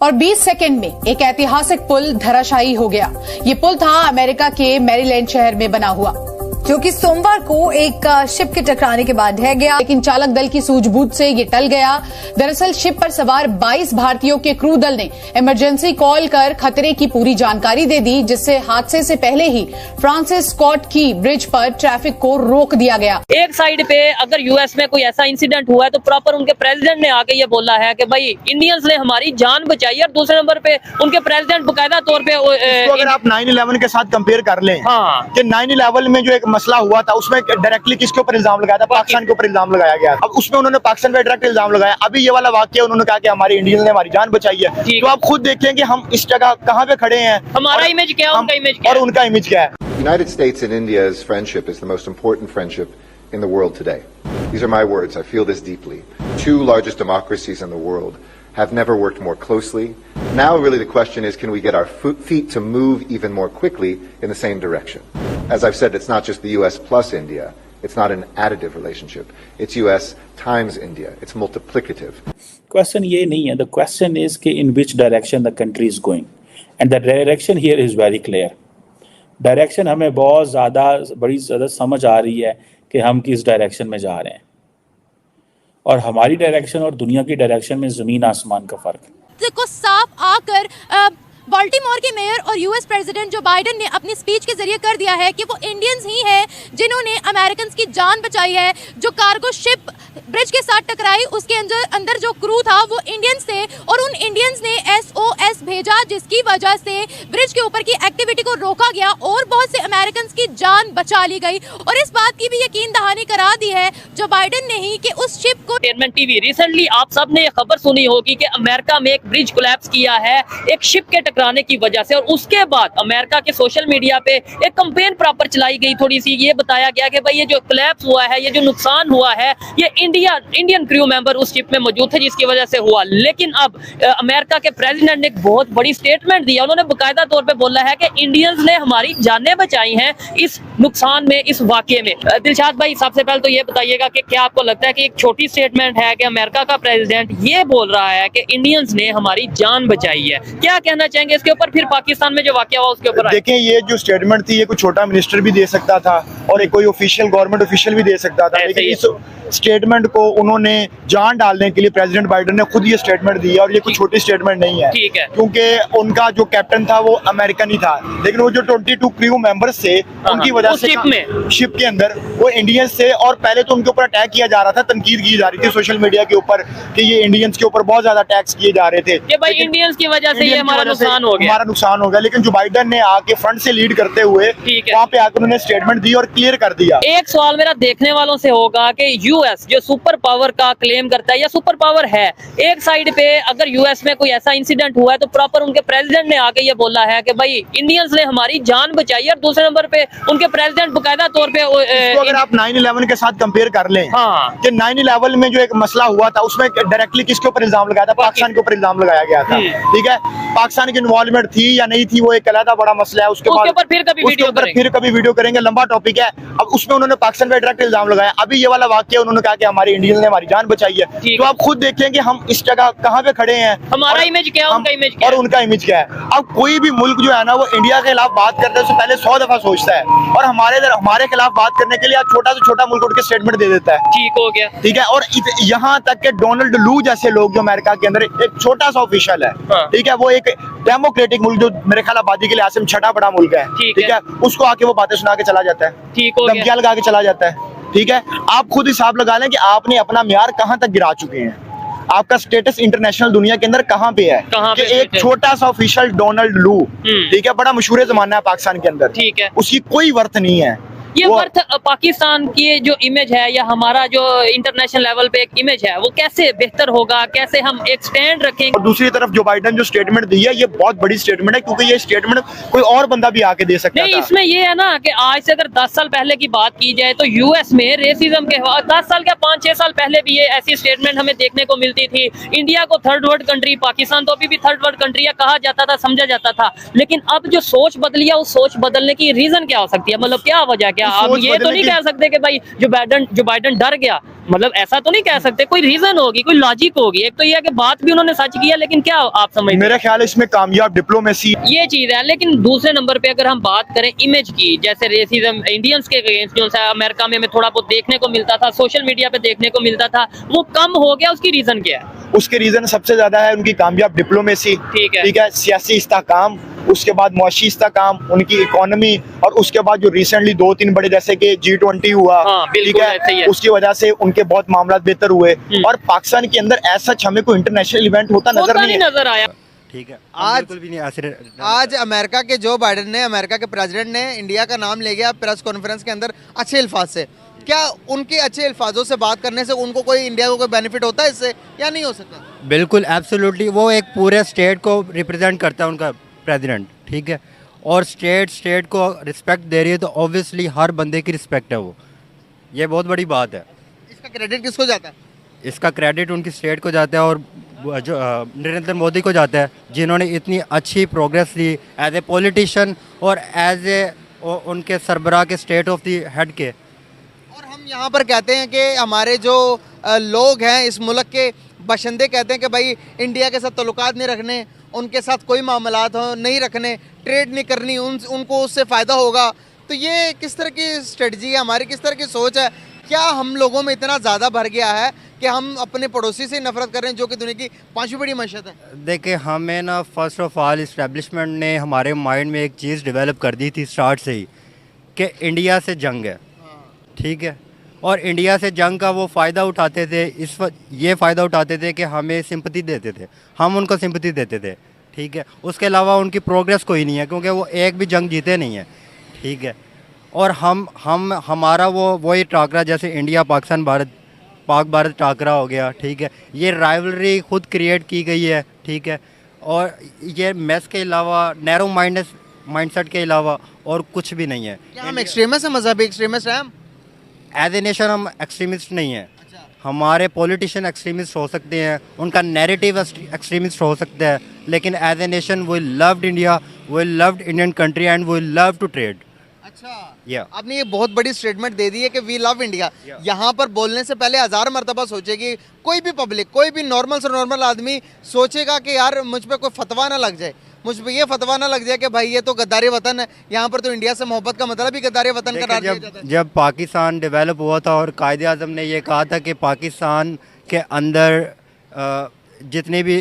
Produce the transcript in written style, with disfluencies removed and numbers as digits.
और 20 सेकंड में एक ऐतिहासिक पुल धराशायी हो गया। ये पुल था अमेरिका के मैरीलैंड शहर में बना हुआ, जो कि सोमवार को एक शिप के टकराने के बाद ढह गया, लेकिन चालक दल की सूझबूझ से ये टल गया। दरअसल शिप पर सवार 22 भारतीयों के क्रू दल ने इमरजेंसी कॉल कर खतरे की पूरी जानकारी दे दी, जिससे हादसे से पहले ही फ्रांसिस स्कॉट की ब्रिज पर ट्रैफिक को रोक दिया गया। एक साइड पे अगर यूएस में कोई ऐसा इंसिडेंट हुआ है तो प्रॉपर उनके प्रेसिडेंट ने आके ये बोला है कि भाई इंडियंस ने हमारी जान बचाई है, और दूसरे नंबर पे उनके प्रेसिडेंट बकायदा तौर पे अगर आप 9/11 के साथ कंपेयर कर लें, हाँ, कि 9/11 में जो एक मसला हुआ था उसमें डायरेक्टली किसके ऊपर इल्जाम लगाया था? पाकिस्तान के ऊपर इल्जाम लगाया गया। अब उसमें उन्होंने पाकिस्तान पे डायरेक्ट इल्जाम लगाया। अभी ये वाला वाकया उन्होंने कहा कि हमारे इंडियंस ने हमारी जान बचाई है। तो आप खुद देखें कि हम इस जगह कहाँ पे खड़े हैं, हमारा इमेज क्या है, उनका इमेज क्या है, और उनका इमेज क्या है। United States and India's friendship is the most important friendship in the world today. These are my words. I feel this deeply. Two largest democracies in the world have never worked more closely. Now really the question is, can we get our feet to move even more quickly in the same direction? As I've said, it's not just the US plus India. It's not an additive relationship. It's US times India. It's multiplicative. Question ये नहीं है. The question is कि in which direction the country is going. And the direction here is very clear. Direction हमें बहुत बड़ी ज़्यादा समझ आ रही है कि हम किस डायरेक्शन में जा रहे हैं, और हमारी डायरेक्शन और दुनिया की डायरेक्शन में ज़मीन आसमान का फ़र्क को साफ आकर बाल्टीमोर के मेयर और यूएस प्रेसिडेंट जो बाइडेन ने अपनी स्पीच के जरिए कर दिया है कि वो इंडियंस ही हैं जिन्होंने अमेरिकन की जान बचाई है। जो कार्गो शिप ब्रिज के साथ टकराई उसके अंदर जो क्रू था वो इंडियंस थे, और उन इंडियंस ने SOS भेजा, जिसकी वजह से ब्रिज के ऊपर की एक्टिविटी को रोका गया और बहुत से अमेरिकन की जान बचा ली गई। और इस बात की भी यकीन दहानी करा दी है जो बाइडेन ने ही कि उस शिप को टीवी रिसेंटली आप सब ने ये खबर सुनी होगी कि अमेरिका में एक ब्रिज कोलैप्स किया है एक शिप के टकराने की वजह से, और उसके बाद अमेरिका के सोशल मीडिया पे एक कैंपेन प्रॉपर चलाई गई। थोड़ी सी ये बताया गया कि भाई ये जो कोलैप्स हुआ है, ये जो नुकसान हुआ है, ये इंडियन क्रू मेंबर उस शिप में मौजूद थे जिसकी वजह से हुआ। लेकिन अब अमेरिका के प्रेसिडेंट ने एक बहुत बड़ी स्टेटमेंट दिया। उन्होंने बाकायदा तौर पे बोला है कि इंडियंस ने हमारी जानें बचाई हैं इस नुकसान में, इस वाकये में। दिलशाद भाई, सबसे पहले तो ये बताइएगा कि क्या आपको लगता है कि एक छोटी स्टेटमेंट है कि अमेरिका का प्रेसिडेंट ये बोल रहा है कि इंडियंस ने हमारी जान बचाई है, क्या कहना चाहेंगे इसके ऊपर? फिर पाकिस्तान में जो वाकया हुआ उसके ऊपर देखें, ये जो स्टेटमेंट थी ये कोई छोटा मिनिस्टर भी दे सकता था और एक कोई ऑफिशियल गवर्नमेंट ऑफिशियल भी दे सकता था, लेकिन इस स्टेटमेंट को उन्होंने जान डालने के लिए प्रेसिडेंट बाइडेन ने खुद ये स्टेटमेंट दी है, और ये कोई छोटी स्टेटमेंट नहीं है। ठीक है, क्योंकि उनका जो कैप्टन था वो अमेरिकन ही था, लेकिन वो जो 22 क्रू मेंबर्स थे उनकी वजह से शिप के अंदर वो इंडियंस थे, और पहले तो उनके ऊपर अटैक किया जा रहा था, तनकीद की जा रही थी सोशल मीडिया के ऊपर कि ये इंडियंस के ऊपर बहुत ज्यादा अटैक्स किए जा रहे थे कि भाई इंडियंस की वजह से ये हमारा नुकसान हो गया। लेकिन जो बाइडेन ने आके फ्रंट से लीड करते हुए वहाँ पे आकर उन्होंने स्टेटमेंट दी और क्लियर कर दिया। एक सवाल मेरा देखने वालों से होगा कि यूएस जो सुपर पावर का क्लेम करता है या सुपर पावर है, एक साइड पे अगर यूएस में कोई ऐसा इंसिडेंट हुआ है तो प्रॉपर उनके प्रेसिडेंट ने आके ये बोला है कि भाई इंडियंस ने हमारी जान बचाई है, और दूसरे नंबर पे उनके प्रेसिडेंट बकायदा तौर पे अगर आप 9/11 के साथ कंपेयर कर लें, हाँ, कि 9/11 में जो एक मसला हुआ था उसमें डायरेक्टली किसके ऊपर इल्जाम लगाया था? पाकिस्तान के ऊपर इल्जाम लगाया गया था। ठीक है, पाकिस्तान की इन्वॉल्वमेंट थी या नहीं थी वो एक अलग बड़ा मसला है, उसके बाद फिर कभी वीडियो करेंगे, लंबा टॉपिक है। अब उसमें उन्होंने पाकिस्तान पे डायरेक्ट इल्जाम लगाया। अभी ये वाला वाकया उन्होंने कहा कि हमारे इंडियंस ने हमारी जान बचाई है। तो आप खुद देखें कि हम इस जगह कहाँ पे खड़े हैं, हमारा इमेज क्या है, उनका इमेज क्या है, और उनका इमेज क्या है। अब कोई भी मुल्क जो है ना वो इंडिया के खिलाफ बात करते है उससे पहले 100 दफा सोचता है, और हमारे खिलाफ बात करने के लिए छोटा से छोटा मुल्क उठ के स्टेटमेंट दे देता है। ठीक हो गया, ठीक है। और यहाँ तक के डोनाल्ड लू जैसे लोग जो अमेरिका के अंदर एक छोटा सा ऑफिशियल है, ठीक है, वो एक डेमोक्रेटिक मुल्क जो मेरे ख्याल आबादी के लिए आसिम छठा बड़ा मुल्क है, ठीक है, उसको आके वो बातें सुना के चला जाता है, धमकियां लगा के चला जाता है। ठीक है, आप खुद हिसाब लगा लें कि आपने अपना म्यार कहां तक गिरा चुके हैं, आपका स्टेटस इंटरनेशनल दुनिया के अंदर कहां पे है, कि एक छोटा सा ऑफिशियल डोनाल्ड लू, ठीक है, बड़ा मशहूर जमाना है पाकिस्तान के अंदर, ठीक है, उसकी कोई वर्थ नहीं है। ये वर्थ पाकिस्तान की जो इमेज है या हमारा जो इंटरनेशनल लेवल पे एक इमेज है वो कैसे बेहतर होगा, कैसे हम एक स्टैंड रखेंगे? और दूसरी तरफ जो बाइडेन जो स्टेटमेंट दी है ये बहुत बड़ी स्टेटमेंट है, क्योंकि ये स्टेटमेंट कोई और बंदा भी आके दे सकता है। नहीं, इसमें ये है ना कि आज से अगर 10 साल पहले की बात की जाए तो यूएस में रेसिज्म के 10 साल क्या 5-6 साल पहले भी ये ऐसी स्टेटमेंट हमें देखने को मिलती थी। इंडिया को थर्ड वर्ल्ड कंट्री, पाकिस्तान तो अभी भी थर्ड वर्ल्ड कंट्री कहा जाता था, समझा जाता था। लेकिन अब जो सोच बदली है उस सोच बदलने की रीजन क्या हो सकती है, मतलब क्या वजह, क्या गया, वो आप सोच ये तो बदलने नहीं की- कह सकते कि भाई जो बाइडन डर गया, मतलब ऐसा तो नहीं कह सकते, कोई रीजन होगी, कोई लॉजिक होगी। एक तो ये है कि बात भी उन्होंने सच की है, लेकिन क्या आप समझते हैं? मेरा ख्याल है इसमें कामयाब डिप्लोमेसी ये चीज है। लेकिन दूसरे नंबर पे अगर हम बात करें इमेज की, जैसे रेसिज्म इंडियंस के अगेंस्ट जो सा अमेरिका में हमें थोड़ा बहुत देखने को मिलता था, सोशल मीडिया पे देखने को मिलता था, वो कम हो गया, उसकी रीजन क्या है? उसके रीजन सबसे ज्यादा है उनकी कामयाब डिप्लोमेसी, ठीक है। सियासी इस्तेहकाम, उसके बाद मुआशी इस्तेहकाम, उनकी इकोनॉमी, और उसके बाद जो रिसेंटली 2-3 बड़े जैसे कि G20 हुआ, हाँ, बिल्कुल ठीक ऐसे ही है, है। उसकी वजह से उनके बहुत मामला बेहतर हुए। और पाकिस्तान के अंदर ऐसा हमें कोई इंटरनेशनल इवेंट होता नजर नहीं है। नजर आया। ठीक है, आज- बिल्कुल भी नहीं ऐसे आज अमेरिका के जो बाइडेन ने, अमेरिका के प्रेसिडेंट ने इंडिया का नाम ले गया प्रेस कॉन्फ्रेंस के अंदर अच्छे अल्फाज से। क्या उनके अच्छे अल्फाजों से बात करने से उनको कोई, इंडिया को कोई बेनिफिट होता है इससे, या नहीं हो सकता? बिल्कुल एब्सोल्युटली, वो एक पूरे स्टेट को रिप्रेजेंट करता है उनका प्रेसिडेंट, ठीक है, और स्टेट को रिस्पेक्ट दे रही है, तो ऑब्वियसली हर बंदे की रिस्पेक्ट है वो, ये बहुत बड़ी बात है। इसका क्रेडिट किसको जाता है? इसका क्रेडिट उनकी स्टेट को जाता है और जो नरेंद्र मोदी को जाता है, जिन्होंने इतनी अच्छी प्रोग्रेस दी एज ए पॉलिटिशियन और एज ए उनके सरबराह के स्टेट ऑफ द हेड के। और हम यहाँ पर कहते हैं कि हमारे जो लोग हैं इस मुल्क के बशिंदे कहते हैं कि भाई इंडिया के साथ तल्लुकात नहीं रखने, उनके साथ कोई मामलात हो नहीं रखने, ट्रेड नहीं करनी, उनको उससे फ़ायदा होगा। तो ये किस तरह की स्ट्रेटजी है हमारी, किस तरह की सोच है? क्या हम लोगों में इतना ज़्यादा भर गया है कि हम अपने पड़ोसी से नफरत कर रहे हैं, जो कि दुनिया की 5वीं बड़ी मशहत है? देखिए, हमें ना फर्स्ट ऑफ ऑल इस्टेब्लिशमेंट ने हमारे माइंड में एक चीज़ डेवलप कर दी थी स्टार्ट से ही कि इंडिया से जंग है, ठीक है, और इंडिया से जंग का वो फ़ायदा उठाते थे। इस वक्त ये फ़ायदा उठाते थे कि हमें सिंपैथी देते थे, हम उनको सिंपैथी देते थे, ठीक है। उसके अलावा उनकी प्रोग्रेस कोई नहीं है, क्योंकि वो एक भी जंग जीते नहीं है, ठीक है। और हमारा वही टाकरा, जैसे इंडिया पाकिस्तान पाक भारत टाकरा हो गया, ठीक है, ये राइवलरी खुद क्रिएट की गई है, ठीक है, और ये मैस के अलावा, नैरो माइंडसेट के अलावा और कुछ भी नहीं है। क्या हम एक्सट्रीमिस्ट हैं, मजहबी एक्सट्रीमिस्ट हैं हम? एज ए नेशन हम एक्सट्रीमिस्ट नहीं हैं। हमारे पॉलिटिशियन एक्सट्रीमिस्ट हो सकते हैं, उनका नैरेटिव एक्सट्रीमिस्ट हो सकता है, लेकिन as a nation we loved India, we loved Indian country and we love to trade. अच्छा, या आपने ये बहुत बड़ी स्टेटमेंट दे दी है कि वी लव इंडिया। यहाँ पर बोलने से पहले 1000 मरतबा सोचेगी कोई भी पब्लिक, कोई भी नॉर्मल से नॉर्मल आदमी सोचेगा कि यार मुझ पे कोई फतवा ना लग जाए, मुझ पे ये फतवा ना लग जाए कि भाई ये तो गद्दारी वतन है, यहाँ पर तो इंडिया से मोहब्बत का मतलब ही गद्दारी वतन करार दिया जाता है। जब पाकिस्तान डेवलप हुआ था और कायदे आज़म ने ये कहा था कि पाकिस्तान के अंदर जितने भी